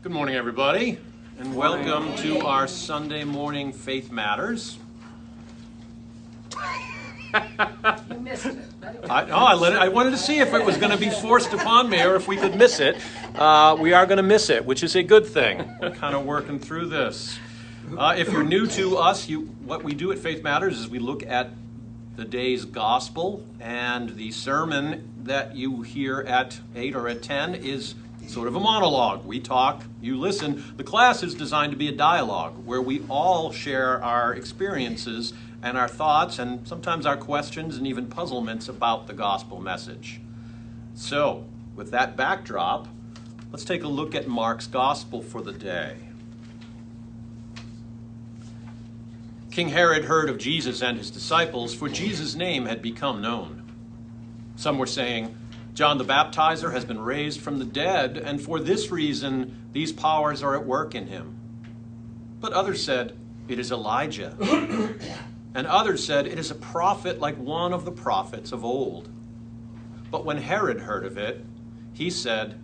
Good morning, everybody, and welcome to our Sunday morning Faith Matters. You missed it. I wanted to see if it was going to be forced upon me or if we could miss it. We are going to miss it, which is a good thing. We're kind of working through this. If you're new to us, what we do at Faith Matters is we look at the day's gospel, and the sermon that you hear at 8 or at 10 is sort of a monologue. We talk, you listen. The class is designed to be a dialogue where we all share our experiences and our thoughts and sometimes our questions and even puzzlements about the gospel message. So, with that backdrop, let's take a look at Mark's gospel for the day. King Herod heard of Jesus and his disciples, for Jesus' name had become known. Some were saying, John the Baptizer has been raised from the dead, and for this reason these powers are at work in him. But others said, it is Elijah. And others said, it is a prophet like one of the prophets of old. But when Herod heard of it, he said,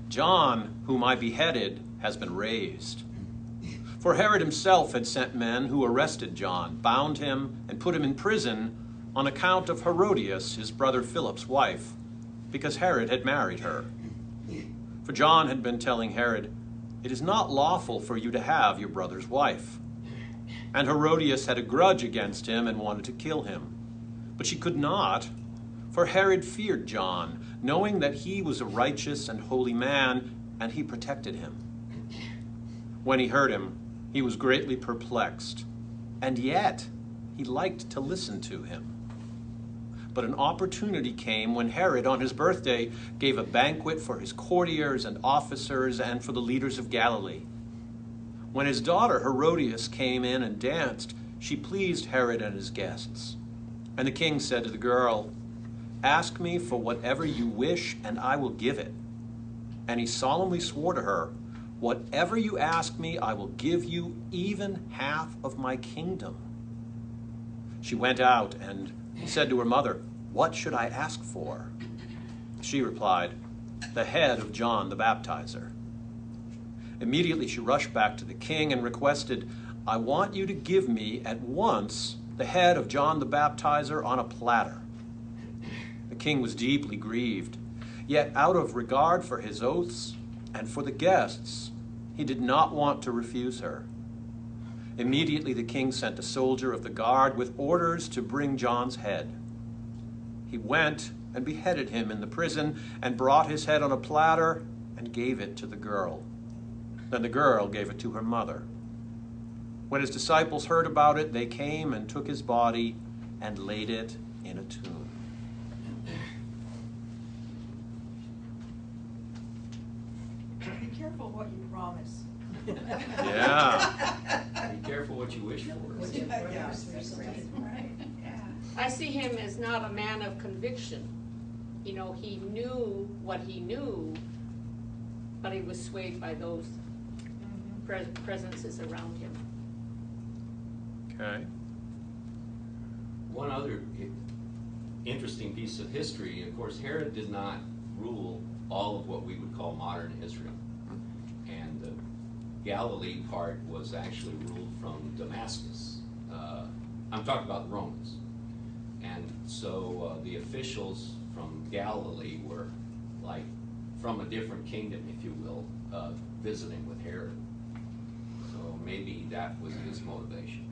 John, whom I beheaded, has been raised. For Herod himself had sent men who arrested John, bound him, and put him in prison on account of Herodias, his brother Philip's wife, because Herod had married her. For John had been telling Herod, it is not lawful for you to have your brother's wife. And Herodias had a grudge against him and wanted to kill him. But she could not, for Herod feared John, knowing that he was a righteous and holy man, and he protected him. When he heard him, he was greatly perplexed, and yet he liked to listen to him. But an opportunity came when Herod, on his birthday, gave a banquet for his courtiers and officers and for the leaders of Galilee. When his daughter Herodias came in and danced, she pleased Herod and his guests. And the king said to the girl, ask me for whatever you wish, and I will give it. And he solemnly swore to her, whatever you ask me, I will give you, even half of my kingdom. She went out and said to her mother, what should I ask for? She replied, the head of John the Baptizer. Immediately she rushed back to the king and requested, I want you to give me at once the head of John the Baptizer on a platter. The king was deeply grieved, yet out of regard for his oaths and for the guests, he did not want to refuse her. Immediately the king sent a soldier of the guard with orders to bring John's head. He went and beheaded him in the prison and brought his head on a platter and gave it to the girl. Then the girl gave it to her mother. When his disciples heard about it, they came and took his body and laid it in a tomb. Be careful what you promise. Yeah. Be careful what you wish for. I see him as not a man of conviction. You know, he knew what he knew, but he was swayed by those presences around him. Okay. One other interesting piece of history, of course, Herod did not rule all of what we would call modern Israel. And the Galilee part was actually ruled from Damascus. I'm talking about the Romans. And so the officials from Galilee were like from a different kingdom, if you will, visiting with Herod. So maybe that was his motivation.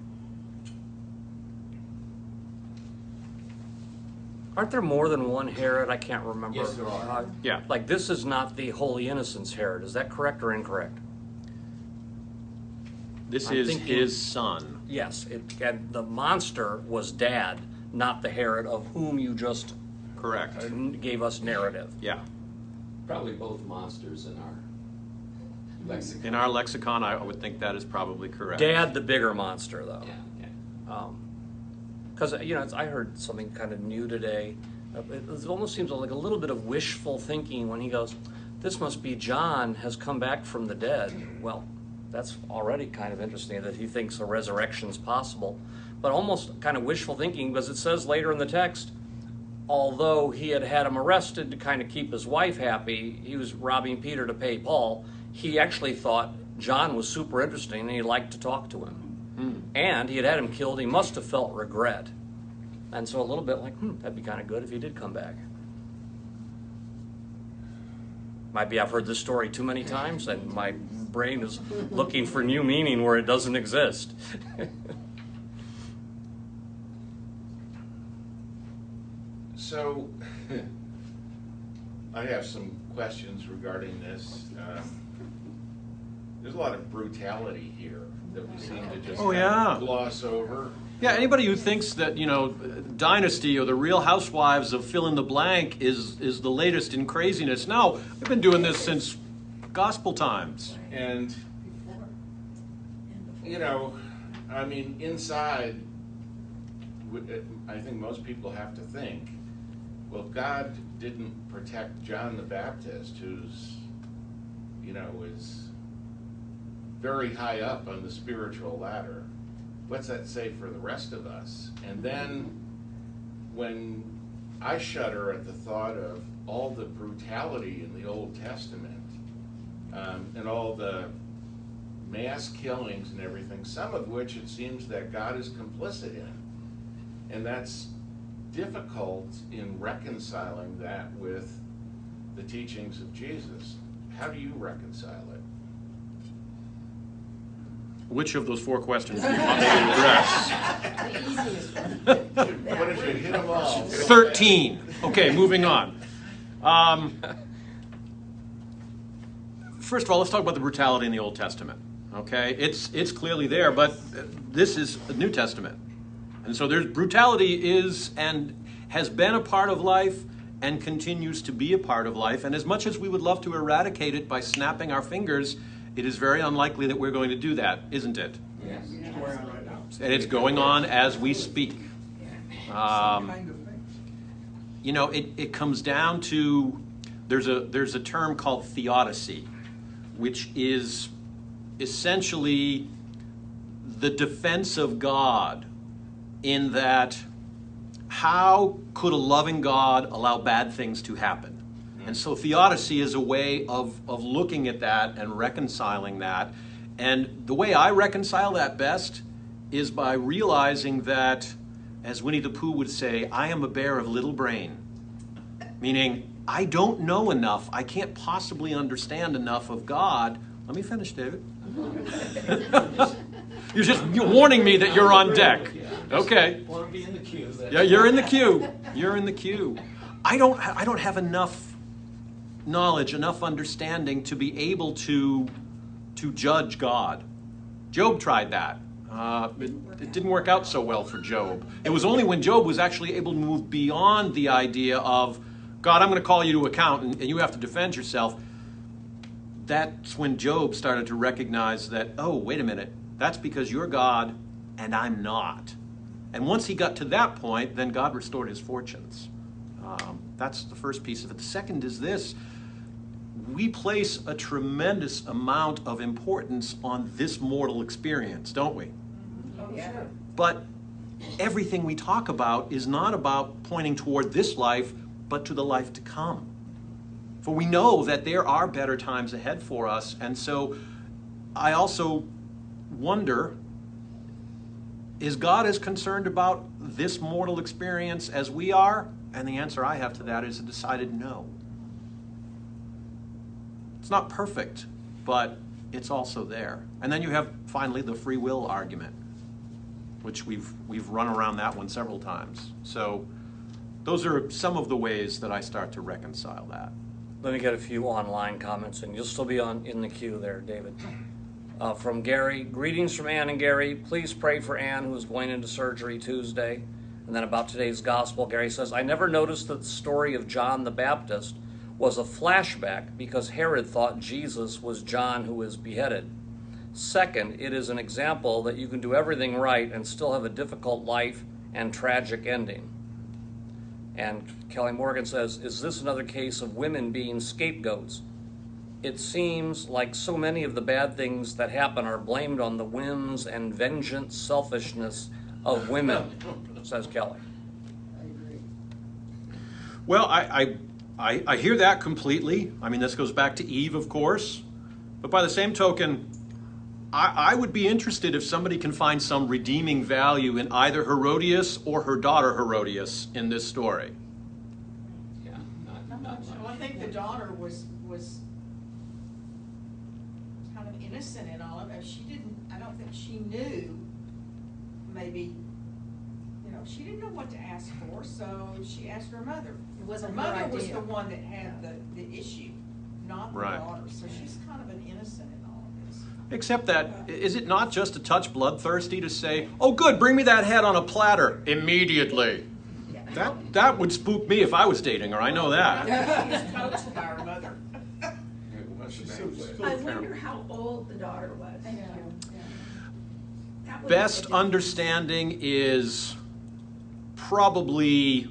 Aren't there more than one Herod? I can't remember. Yes, there are. Yeah. Like, this is not the Holy Innocents Herod. Is that correct or incorrect? This I'm is thinking- his son. Yes. And the monster was Dad, not the Herod of whom you just Correct. gave us narrative. Yeah. Probably both monsters in our lexicon. In our lexicon, I would think that is probably correct. Dad, the bigger monster, though. Yeah, yeah. Because, I heard something kind of new today. It almost seems like a little bit of wishful thinking when he goes, this must be John has come back from the dead. Well, that's already kind of interesting that he thinks a resurrection's possible. But almost kind of wishful thinking, because it says later in the text, although he had him arrested to kind of keep his wife happy, he was robbing Peter to pay Paul. he actually thought John was super interesting and he liked to talk to him. And he had him killed. He must have felt regret. And so a little bit like, that'd be kind of good if he did come back. Might be I've heard this story too many times and my brain is looking for new meaning where it doesn't exist. So, I have some questions regarding this. There's a lot of brutality here that we seem to just gloss over. Yeah, anybody who thinks that, Dynasty or the Real Housewives of fill in the blank is the latest in craziness. No, we've been doing this since gospel times. And, inside, I think most people have to think, well, God didn't protect John the Baptist, who's, is very high up on the spiritual ladder. What's that say for the rest of us? And then when I shudder at the thought of all the brutality in the Old Testament, and all the mass killings and everything, some of which it seems that God is complicit in. And that's difficult in reconciling that with the teachings of Jesus. How do you reconcile it? Which of those 4 questions do you want me to address? The easiest one. What if you hit them all? 13. Okay, moving on. First of all, let's talk about the brutality in the Old Testament. Okay, it's clearly there, but this is the New Testament. And so there's brutality is and has been a part of life and continues to be a part of life. And as much as we would love to eradicate it by snapping our fingers, it is very unlikely that we're going to do that, isn't it? Yes. And it's going on as we speak. It comes down to, there's a term called theodicy, which is essentially the defense of God, in that how could a loving God allow bad things to happen? And so theodicy is a way of looking at that and reconciling that. And the way I reconcile that best is by realizing that, as Winnie the Pooh would say, I am a bear of little brain. Meaning, I don't know enough. I can't possibly understand enough of God. Let me finish, David. You're warning me that you're on deck. Okay. Want to be in the queue. Yeah, you're in the queue. You're in the queue. I don't have enough knowledge, enough understanding to be able to judge God. Job tried that. It didn't work out so well for Job. It was only when Job was actually able to move beyond the idea of, God, I'm going to call you to account and you have to defend yourself. That's when Job started to recognize that, oh, wait a minute, that's because you're God and I'm not. And once he got to that point, then God restored his fortunes. That's the first piece of it. The second is this. We place a tremendous amount of importance on this mortal experience, don't we? Oh, yeah. But everything we talk about is not about pointing toward this life, but to the life to come. For we know that there are better times ahead for us. And so I also wonder, is God as concerned about this mortal experience as we are? And the answer I have to that is a decided no. It's not perfect, but it's also there. And then you have, finally, the free will argument, which we've run around that one several times. So those are some of the ways that I start to reconcile that. Let me get a few online comments, and you'll still be in the queue there, David. From Gary, greetings from Ann and Gary. Please pray for Ann, who is going into surgery Tuesday. And then about today's gospel, Gary says, I never noticed that the story of John the Baptist was a flashback because Herod thought Jesus was John who was beheaded. Second, it is an example that you can do everything right and still have a difficult life and tragic ending. And Kelly Morgan says, is this another case of women being scapegoats? It seems like so many of the bad things that happen are blamed on the whims and vengeance selfishness of women, says Kelly. I agree. Well, I hear that completely. I mean, this goes back to Eve, of course. But by the same token, I would be interested if somebody can find some redeeming value in either Herodias or her daughter Herodias in this story. Yeah, not much. Well, I think the daughter was kind of innocent in all of it. I don't think she knew, maybe, she didn't know what to ask for, so she asked her mother. It wasn't her her mother was idea. the one that had the issue, not the Right. daughter. So she's kind of an innocent in all of this. Except that, is it not just a touch bloodthirsty to say, oh good, bring me that head on a platter immediately? That would spook me if I was dating her, I know that. She's coached by her mother. I wonder how old the daughter was. That would Best make a difference. understanding is probably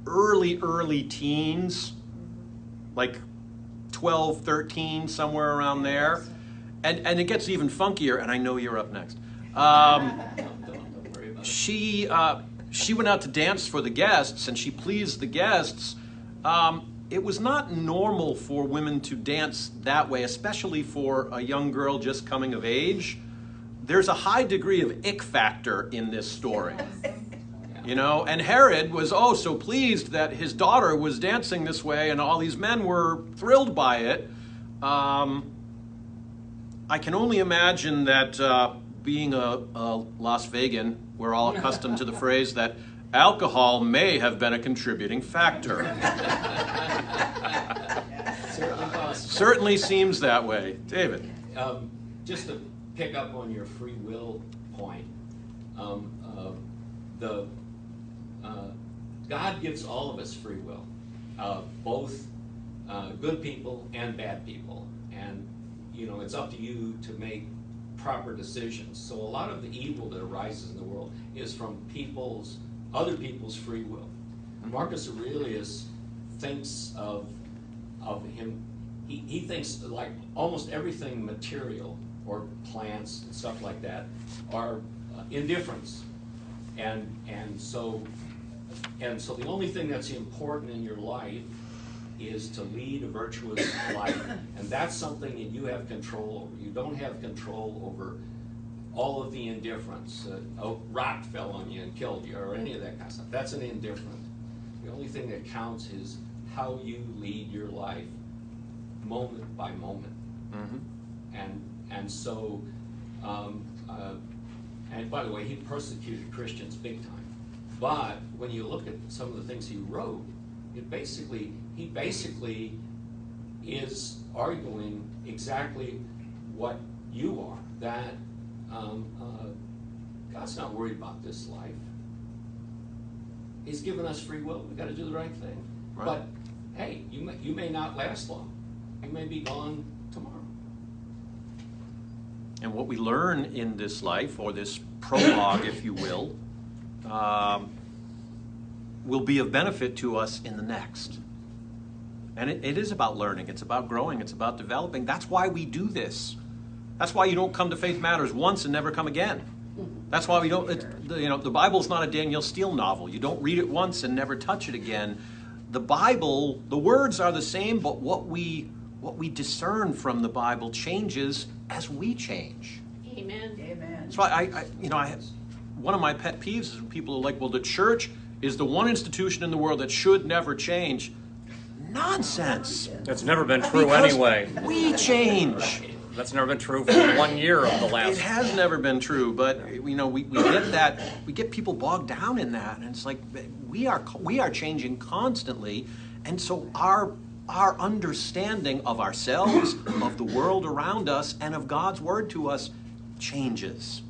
early teens, like 12, 13, somewhere around there. And it gets even funkier, and I know you're up next. Don't worry about it. She went out to dance for the guests, and she pleased the guests. It was not normal for women to dance that way, especially for a young girl just coming of age. There's a high degree of ick factor in this story. And Herod was so pleased that his daughter was dancing this way, and all these men were thrilled by it. I can only imagine that being a Las Vegan, we're all accustomed to the phrase that alcohol may have been a contributing factor. Certainly possible. Certainly seems that way. David. Just to pick up on your free will point, God gives all of us free will, both good people and bad people, and it's up to you to make proper decisions. So a lot of the evil that arises in the world is from other people's free will. Marcus Aurelius thinks of him. He thinks like almost everything material or plants and stuff like that are indifference, and so the only thing that's important in your life is to lead a virtuous life, and that's something that you have control over. You don't have control over all of the indifference. A rock fell on you and killed you, or any of that kind of stuff. That's an indifferent. The only thing that counts is how you lead your life, moment by moment. Mm-hmm. And so, and by the way, he persecuted Christians big time. But when you look at some of the things he wrote, he basically is arguing exactly what you are, that God's not worried about this life. He's given us free will. We've got to do the right thing. Right. But hey, you may not last long. You may be gone tomorrow. And what we learn in this life, or this prologue, if you will be of benefit to us in the next. And it is about learning. It's about growing. It's about developing. That's why we do this. That's why you don't come to Faith Matters once and never come again. That's why we don't, the Bible's not a Danielle Steele novel. You don't read it once and never touch it again. The Bible, the words are the same, but what we discern from the Bible changes as we change. Amen. Amen. That's why one of my pet peeves is when people are like, well, the church is the one institution in the world that should never change. Nonsense. That's never been true Because anyway. we change. That's never been true for 1 year of the last. It has never been true, but we get that, we get people bogged down in that, and it's like we are changing constantly, and so our understanding of ourselves, of the world around us, and of God's word to us changes.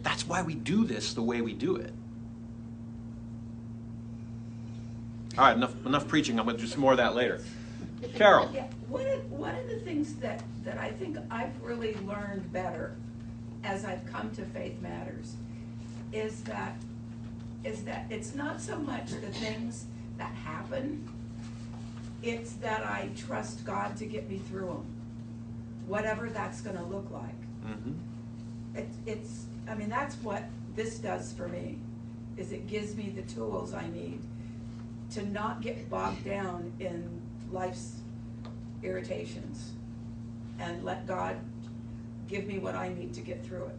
That's why we do this the way we do it. All right, enough preaching. I'm going to do some more of that later. Carol. Yeah, one of the things that I think I've really learned better as I've come to Faith Matters is that it's not so much the things that happen, it's that I trust God to get me through them, whatever that's going to look like. Mm-hmm. That's what this does for me, is it gives me the tools I need to not get bogged down in life's irritations. and let God give me what I need to get through it.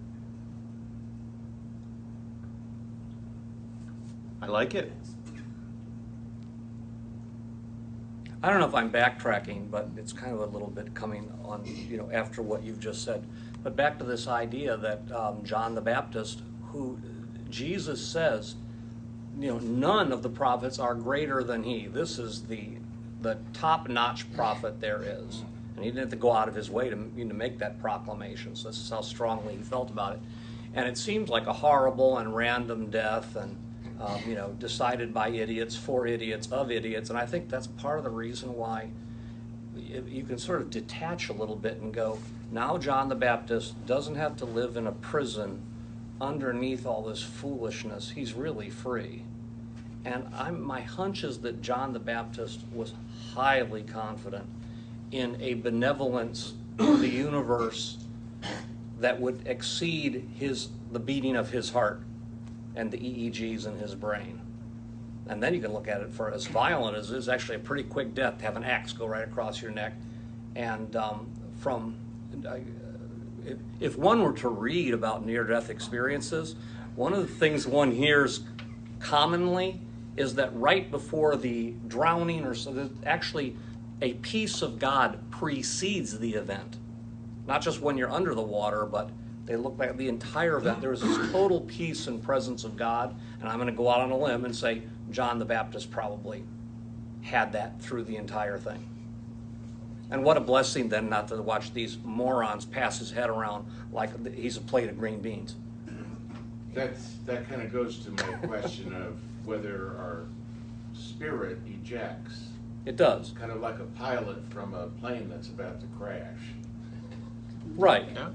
I like it. I don't know if I'm backtracking, but it's kind of a little bit coming on, after what you've just said. But back to this idea that John the Baptist, who Jesus says, none of the prophets are greater than he. This is the top-notch prophet there is. And he didn't have to go out of his way to make that proclamation. So this is how strongly he felt about it. And it seems like a horrible and random death, and decided by idiots, for idiots, of idiots. And I think that's part of the reason why you can sort of detach a little bit and go, now John the Baptist doesn't have to live in a prison underneath all this foolishness. He's really free. And my hunch is that John the Baptist was highly confident in a benevolence of the universe that would exceed the beating of his heart and the EEGs in his brain. And then you can look at it for as violent as it is, actually a pretty quick death to have an axe go right across your neck. And if one were to read about near-death experiences, one of the things one hears commonly is that right before the drowning, or so, that actually a peace of God precedes the event. Not just when you're under the water, but they look back at the entire event. There was this total peace and presence of God, and I'm going to go out on a limb and say John the Baptist probably had that through the entire thing. And what a blessing then not to watch these morons pass his head around like he's a plate of green beans. That kind of goes to my question of whether our spirit ejects. It does. Kind of like a pilot from a plane that's about to crash. Right. Yeah.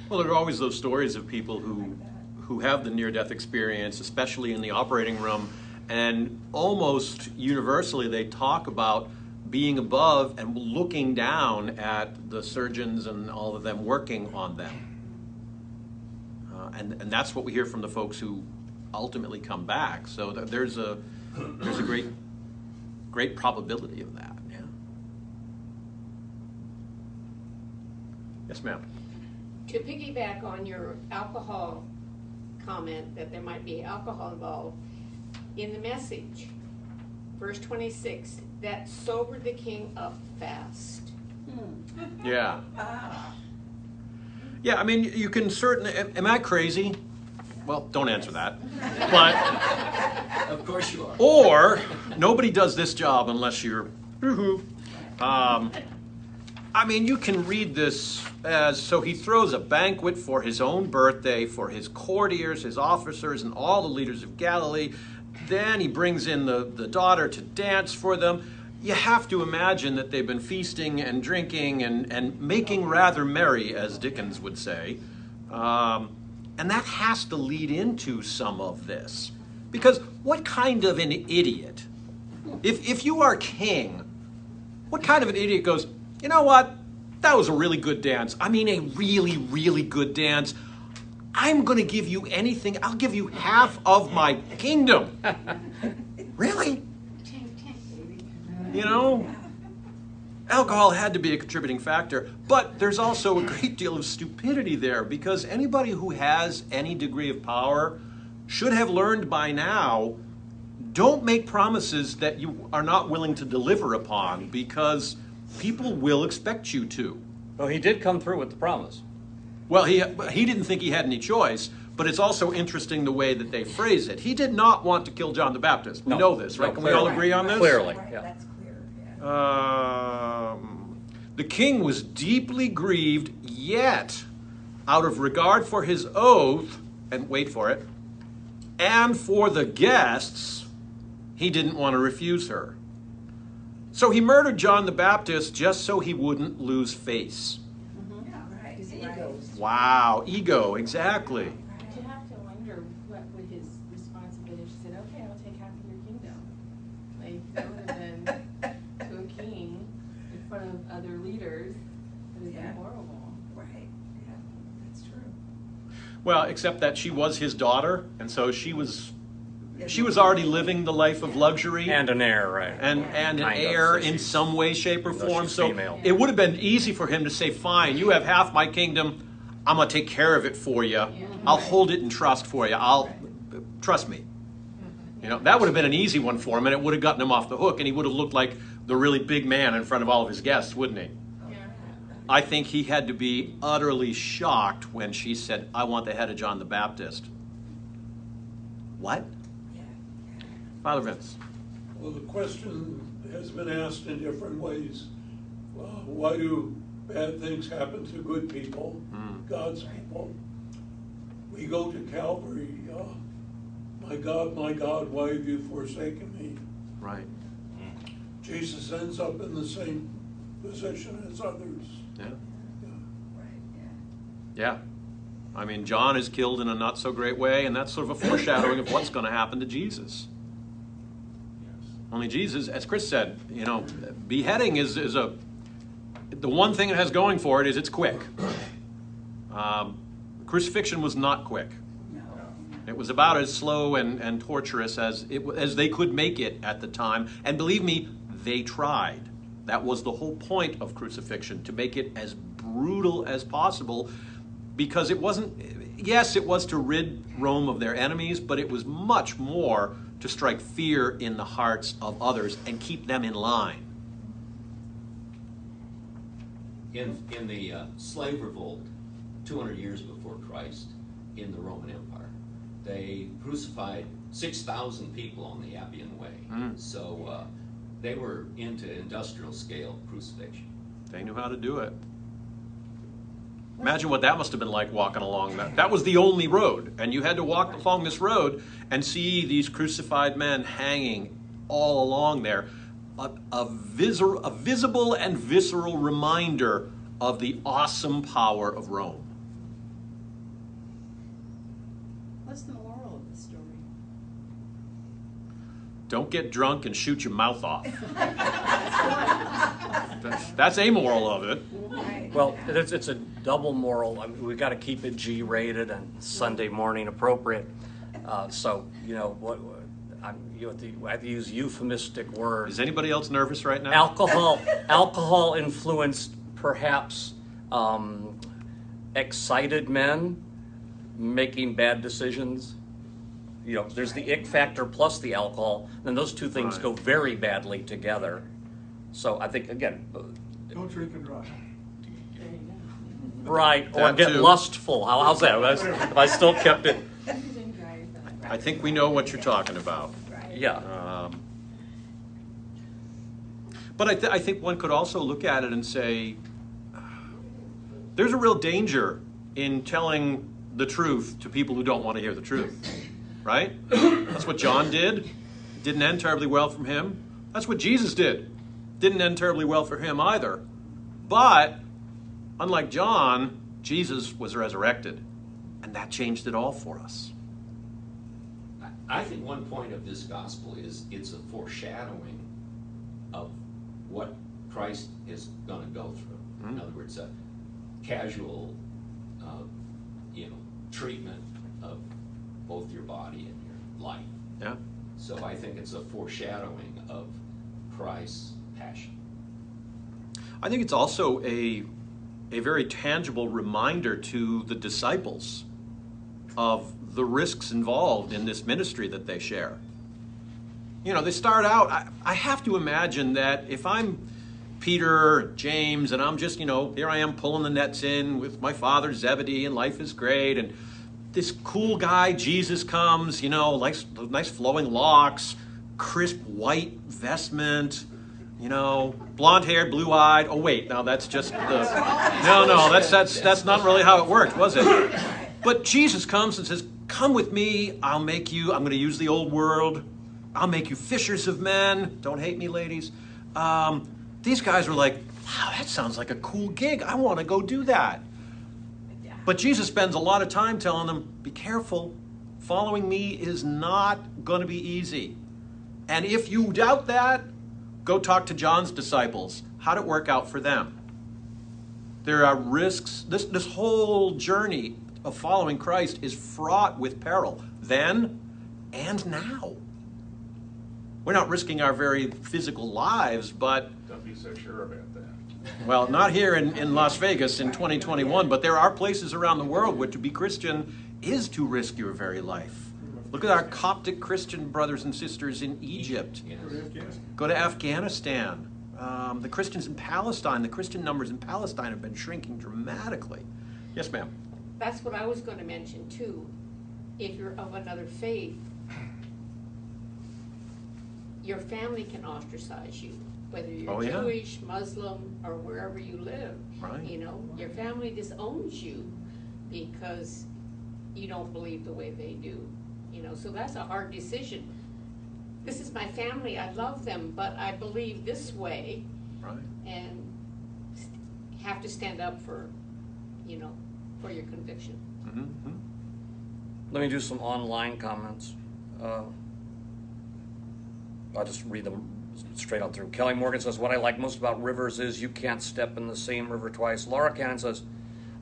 Well, there are always those stories of people who have the near-death experience, especially in the operating room, and almost universally they talk about being above and looking down at the surgeons and all of them working on them. And that's what we hear from the folks who ultimately come back. So there's a great probability of that. Yeah. Yes, ma'am. To piggyback on your alcohol comment, that there might be alcohol involved, in the Message, verse 26, that sobered the king up fast. Yeah. Yeah, I mean, you can certainly, am I crazy? Well, don't answer that. But, Of course you are. or, nobody does this job unless you're, I mean, you can read this as, so he throws a banquet for his own birthday, for his courtiers, his officers, and all the leaders of Galilee. Then he brings in the daughter to dance for them. You have to imagine that they've been feasting and drinking and making rather merry, as Dickens would say. And that has to lead into some of this. Because what kind of an idiot, if you are king, what kind of an idiot goes, you know what, that was a really good dance. I mean, a really, really good dance. I'm going to give you anything. I'll give you half of my kingdom. Really? You know? Alcohol had to be a contributing factor, but there's also a great deal of stupidity there, because anybody who has any degree of power should have learned by now, don't make promises that you are not willing to deliver upon, because people will expect you to. Well, he did come through with the promise. Well, he didn't think he had any choice, but it's also interesting the way that they phrase it. He did not want to kill John the Baptist. We know this, right? No, Can we all agree on this? Clearly, Right, yeah. that's clear, yeah. The king was deeply grieved, yet, out of regard for his oath, and wait for it, and for the guests, he didn't want to refuse her. So he murdered John the Baptist just so he wouldn't lose face. Yeah, right, His right. egos. Wow, ego, exactly. You have to wonder what would his response have been if she said, okay, I'll take half of your kingdom. Like, that would have been, to a king, in front of other leaders, it would have Yeah. been horrible. Right, yeah, that's true. Well, except that she was his daughter, and so she was she was already living the life of luxury. And an heir, right? And an Kind of, heir so in she's- some way, shape, or though form. she's So female. it would have been easy for him to say, fine, you have half my kingdom. I'm going to take care of it for you. I'll hold it in trust for you. Trust me. You know, that would have been an easy one for him, and it would have gotten him off the hook, and he would have looked like the really big man in front of all of his guests, wouldn't he? I think he had to be utterly shocked when she said, I want the head of John the Baptist. What? Father Vince. Well, the question has been asked in different ways. Why do bad things happen to good people, God's people? We go to Calvary. My God, why have you forsaken me? Right. Jesus ends up in the same position as others. Yeah. Right, Yeah. I mean, John is killed in a not so great way, and that's sort of a foreshadowing of what's going to happen to Jesus. Only Jesus, as Chris said, you know, beheading is the one thing it has going for it is it's quick. Crucifixion was not quick. It was about as slow and torturous as they could make it at the time. And believe me, they tried. That was the whole point of crucifixion, to make it as brutal as possible, because it wasn't, yes, it was to rid Rome of their enemies, but it was much more to strike fear in the hearts of others and keep them in line. In the slave revolt 200 years before Christ in the Roman Empire, they crucified 6,000 people on the Appian Way. So they were into industrial scale crucifixion. They knew how to do it. Imagine what that must have been like walking along that. That was the only road, and you had to walk along this road and see these crucified men hanging all along there. A visible and visceral reminder of the awesome power of Rome. What's the moral of the story? Don't get drunk and shoot your mouth off. That's a moral of it. right. Well, it's a double moral. I mean, we've got to keep it G-rated and Sunday morning appropriate. So, you know, you have to use euphemistic words. Is anybody else nervous right now? Alcohol influenced, perhaps, excited men making bad decisions. You know, there's the ick factor plus the alcohol, and those two things Right. go very badly together. So I think, again, Don't drink and drive. There you right, or That get too. lustful. How's that? If I still kept it, go. You can drive them. I think we know what you're talking about. yeah. But I think one could also look at it and say, there's a real danger in telling the truth to people who don't want to hear the truth, right? That's what John did. It didn't end terribly well for him. That's what Jesus did. Didn't end terribly well for him either. But, unlike John, Jesus was resurrected, and that changed it all for us. I think one point of this gospel is it's a foreshadowing of what Christ is going to go through. In other words, a casual, treatment of both your body and your life. Yeah. So I think it's a foreshadowing of Christ's passion. I think it's also a very tangible reminder to the disciples of the risks involved in this ministry that they share. You know, they start out, I have to imagine that if I'm Peter, James, and I'm just, here I am pulling the nets in with my father Zebedee, and life is great, and this cool guy, Jesus, comes, nice flowing locks, crisp white vestment, blonde-haired, blue-eyed. Oh, wait, now that's just that's not really how it worked, was it? But Jesus comes and says, come with me, I'm going to use the old world, I'll make you fishers of men. Don't hate me, ladies. These guys were like, wow, that sounds like a cool gig. I want to go do that. But Jesus spends a lot of time telling them, be careful. Following me is not going to be easy. And if you doubt that, go talk to John's disciples. How'd it work out for them? There are risks. This whole journey of following Christ is fraught with peril, then and now. We're not risking our very physical lives, but, Don't be so sure about that. well, not here in Las Vegas in 2021, but there are places around the world where to be Christian is to risk your very life. Look at our Coptic Christian brothers and sisters in Egypt. Yes. Go to Afghanistan. The Christians in Palestine, the Christian numbers in Palestine have been shrinking dramatically. Yes, ma'am. That's what I was going to mention too. If you're of another faith, your family can ostracize you, whether you're Oh, yeah. Jewish, Muslim, or wherever you live. Right. You know, your family disowns you because you don't believe the way they do. You know, so that's a hard decision. This is my family, I love them, but I believe this way, Right. and have to stand up for, you know, for your conviction. Mm-hmm. Let me do some online comments. I'll just read them straight on through. Kelly Morgan says, what I like most about rivers is you can't step in the same river twice. Laura Cannon says,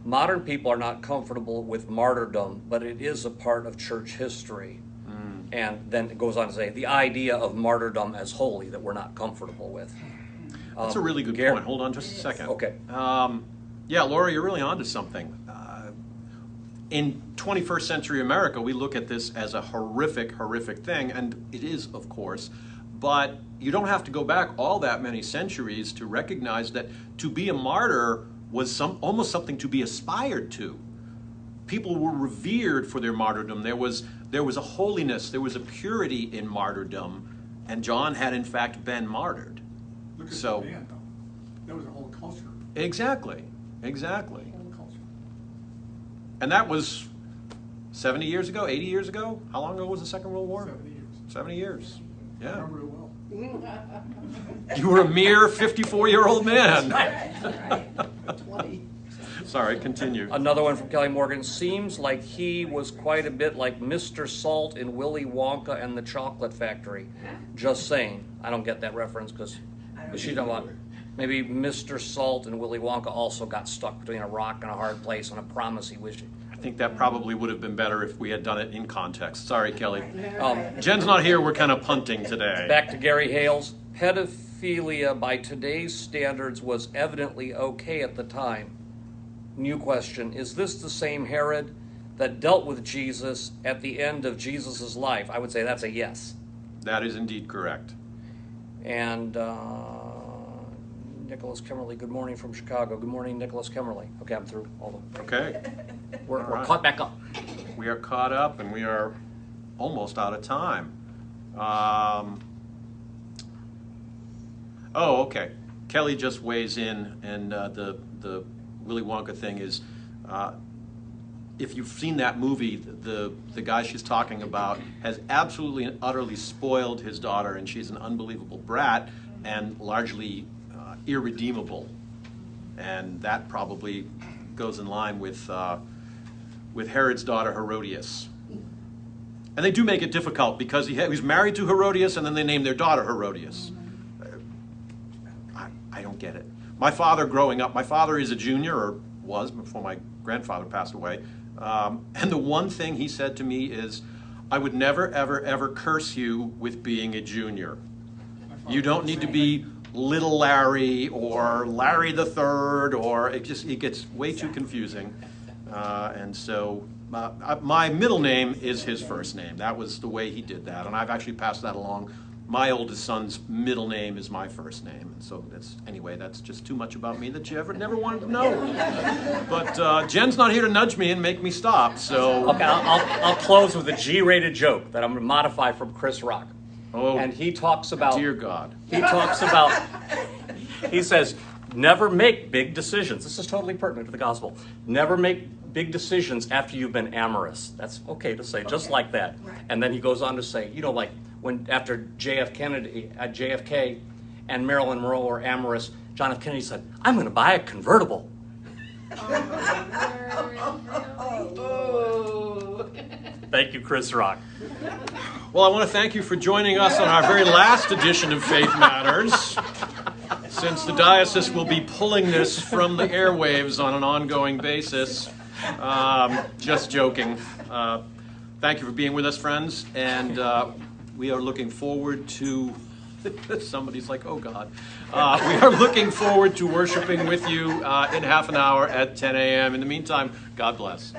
modern people are not comfortable with martyrdom, but it is a part of church history. And then it goes on to say, the idea of martyrdom as holy that we're not comfortable with. That's a really good Gary- point. Hold on just a second. Okay. Yeah, Laura, you're really onto something. In 21st century America, we look at this as a horrific, horrific thing, and it is, of course, but you don't have to go back all that many centuries to recognize that to be a martyr was almost something to be aspired to. People were revered for their martyrdom. There was a holiness, there was a purity in martyrdom, and John had in fact been martyred. Look at So- the man, though. That was a whole culture. Exactly. Whole culture. And that was 70 years ago, 80 years ago? How long ago was the Second World War? 70 years. 70 years. I Yeah. remember it well. You were a mere 54-year-old man. Right. Sorry, continue. Another one from Kelly Morgan. Seems like he was quite a bit like Mr. Salt in Willy Wonka and the Chocolate Factory. Just saying. I don't get that reference because she's talking about maybe Mr. Salt and Willy Wonka also got stuck between a rock and a hard place on a promise he wished. I think that probably would have been better if we had done it in context. Sorry, Kelly. Um, Jen's not here. We're kind of punting today. Back to Gary Hales. Pedophilia by today's standards was evidently okay at the time. New question, is this the same Herod that dealt with Jesus at the end of Jesus' life? I would say that's a yes. That is indeed correct. And Nicholas Kimmerly, good morning from Chicago. Good morning, Nicholas Kimmerly. Okay, I'm through all the... Okay. We're All right. caught back up. We are caught up and we are almost out of time. Okay. Kelly just weighs in, and the Willy Wonka thing is, if you've seen that movie, the guy she's talking about has absolutely and utterly spoiled his daughter, and she's an unbelievable brat and largely irredeemable. And that probably goes in line with Herod's daughter Herodias. And they do make it difficult because he was married to Herodias, and then they named their daughter Herodias. I don't get it. My father growing up, my father is a junior, or was before my grandfather passed away, and the one thing he said to me is, I would never, ever, ever curse you with being a junior. You don't need to be Little Larry or Larry the Third, or it gets way too confusing. And so my middle name is his first name. That was the way he did that, and I've actually passed that along. My oldest son's middle name is my first name, and so that's just too much about me that you never wanted to know. But Jen's not here to nudge me and make me stop, so... Okay, I'll close with a G-rated joke that I'm going to modify from Chris Rock. Oh, And he talks about... dear God. He says, never make big decisions. This is totally pertinent to the gospel. Never make big decisions after you've been amorous. That's okay to say, just like that. Right. And then he goes on to say, like when after JFK and Marilyn Monroe were amorous, John F. Kennedy said, I'm going to buy a convertible. Thank you, Chris Rock. Well, I want to thank you for joining us on our very last edition of Faith Matters, since the diocese will be pulling this from the airwaves on an ongoing basis. Just joking. Thank you for being with us, friends, and we are looking forward to, somebody's like, oh God. We are looking forward to worshiping with you in half an hour at 10 a.m. In the meantime, God bless.